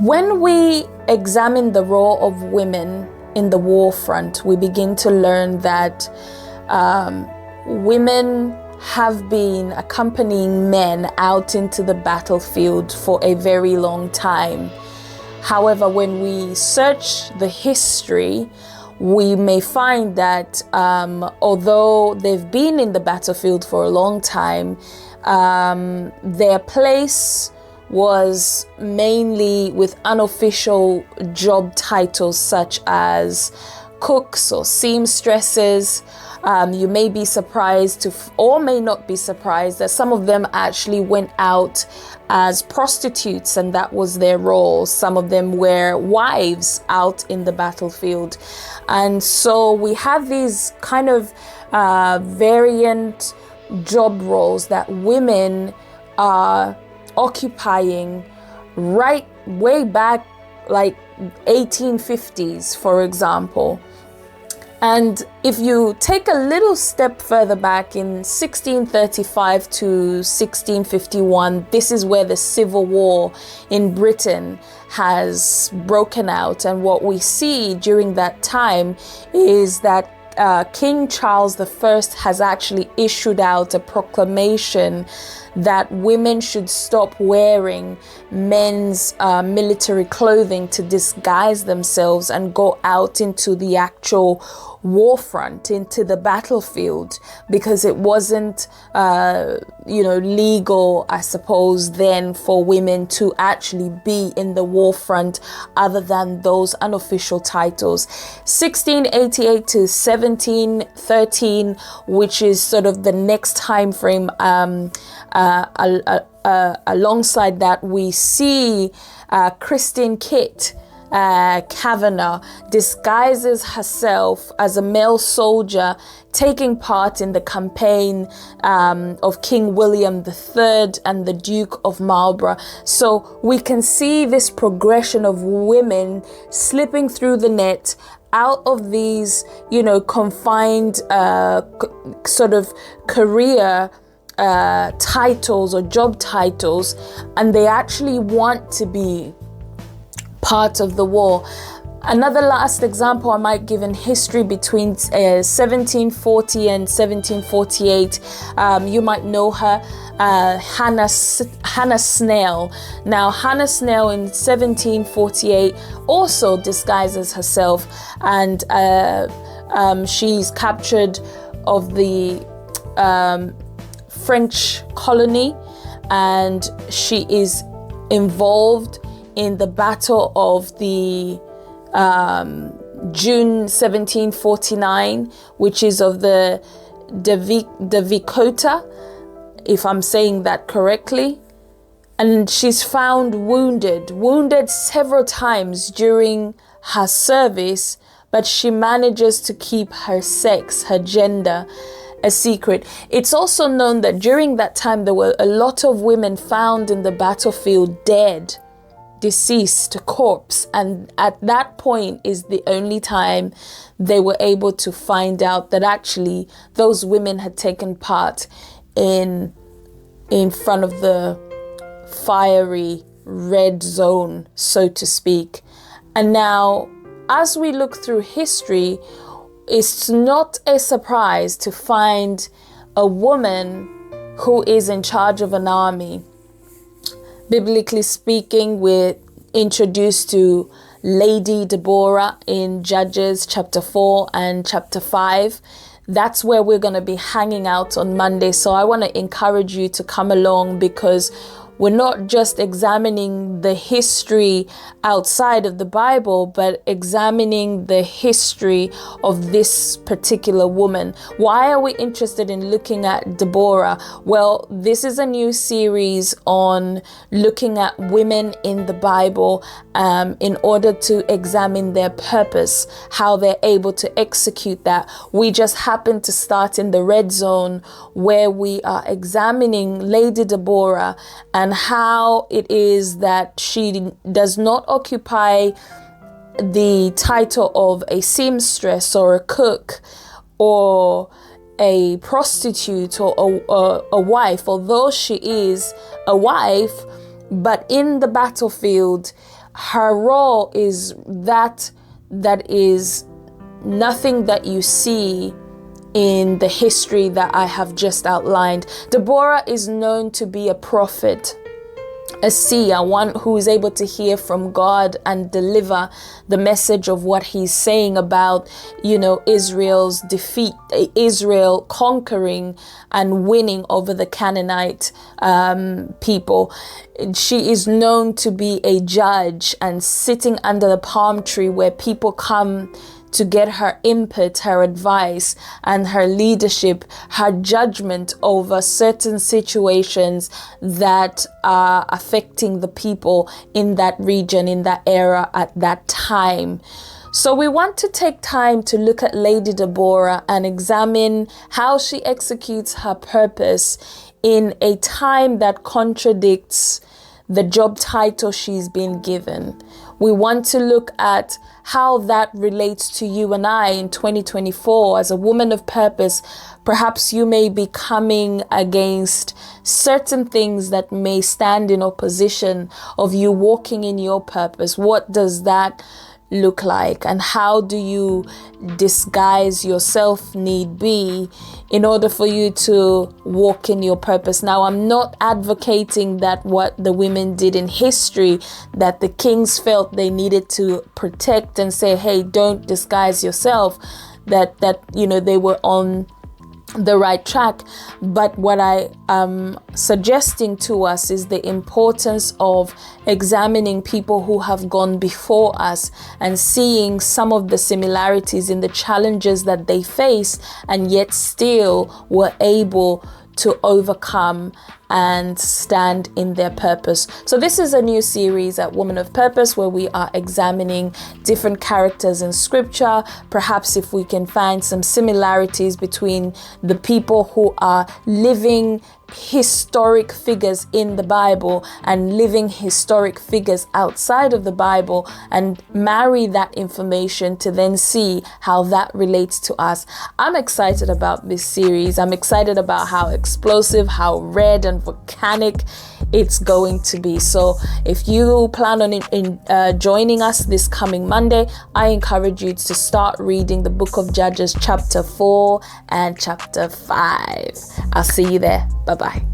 When we examine the role of women in the war front, we begin to learn that women have been accompanying men out into the battlefield for a very long time. However, when we search the history, we may find that although they've been in the battlefield for a long time, their place was mainly with unofficial job titles such as cooks or seamstresses. You may be surprised or may not be surprised that some of them actually went out as prostitutes, and that was their role. Some of them were wives out in the battlefield. And so we have these kind of variant job roles that women are occupying right way back, like 1850s, for example. And if you take a little step further back in 1635 to 1651, this is where the Civil War in Britain has broken out. And what we see during that time is that King Charles I has actually issued out a proclamation that women should stop wearing men's military clothing to disguise themselves and go out into the actual war front, into the battlefield, because it wasn't legal, I suppose, then for women to actually be in the war front other than those unofficial titles. 1688 to 1713, which is sort of the next time frame, alongside that, we see Christine Kit Kavanagh disguises herself as a male soldier taking part in the campaign of King William III and the Duke of Marlborough. So we can see this progression of women slipping through the net out of these, confined sort of career titles or job titles, and they actually want to be part of the war. Another last example I might give in history between 1740 and 1748, you might know her, Hannah Snell. Now, Hannah Snell in 1748 also disguises herself, and she's captured of the French colony, and she is involved in the Battle of the June 1749, which is of the Dakota, if I'm saying that correctly. And she's found wounded several times during her service, but she manages to keep her sex, her gender, a secret. It's also known that during that time there were a lot of women found in the battlefield dead, deceased, corpse, and at that point is the only time they were able to find out that actually those women had taken part in front of the fiery red zone, so to speak. And now, as we look through history, it's not a surprise to find a woman who is in charge of an army. Biblically speaking, we're introduced to Lady Deborah in Judges chapter 4 and chapter 5. That's where we're going to be hanging out on Monday. So I want to encourage you to come along, because we're not just examining the history outside of the Bible, but examining the history of this particular woman. Why are we interested in looking at Deborah? Well, this is a new series on looking at women in the Bible in order to examine their purpose, how they're able to execute that. We just happen to start in the red zone, where we are examining Lady Deborah and how it is that she does not occupy the title of a seamstress or a cook or a prostitute or a wife, although she is a wife. But in the battlefield, her role is that is nothing that you see in the history that I have just outlined. Deborah is known to be a prophet, a seer, one who is able to hear from God and deliver the message of what he's saying about, Israel's defeat, Israel conquering and winning over the Canaanite people. She is known to be a judge and sitting under the palm tree where people come to get her input, her advice, and her leadership, her judgment over certain situations that are affecting the people in that region, in that era, at that time. So we want to take time to look at Lady Deborah and examine how she executes her purpose in a time that contradicts the job title she's been given. We want to look at how that relates to you and I in 2024 as a woman of purpose. Perhaps you may be coming against certain things that may stand in opposition of you walking in your purpose. What does that look like, and how do you disguise yourself need be in order for you to walk in your purpose? Now, I'm not advocating that what the women did in history, that the kings felt they needed to protect and say, hey, don't disguise yourself, that they were on the right track. But what I am suggesting to us is the importance of examining people who have gone before us and seeing some of the similarities in the challenges that they face, and yet still were able to overcome and stand in their purpose. So this is a new series at Woman of Purpose where we are examining different characters in scripture. Perhaps if we can find some similarities between the people who are living historic figures in the Bible and living historic figures outside of the Bible, and marry that information to then see how that relates to us. I'm excited about this series. I'm excited about how explosive, how red and volcanic it's going to be. So if you plan on joining us this coming Monday, I encourage you to start reading the book of Judges chapter 4 and chapter 5. I'll see you there. Bye-bye.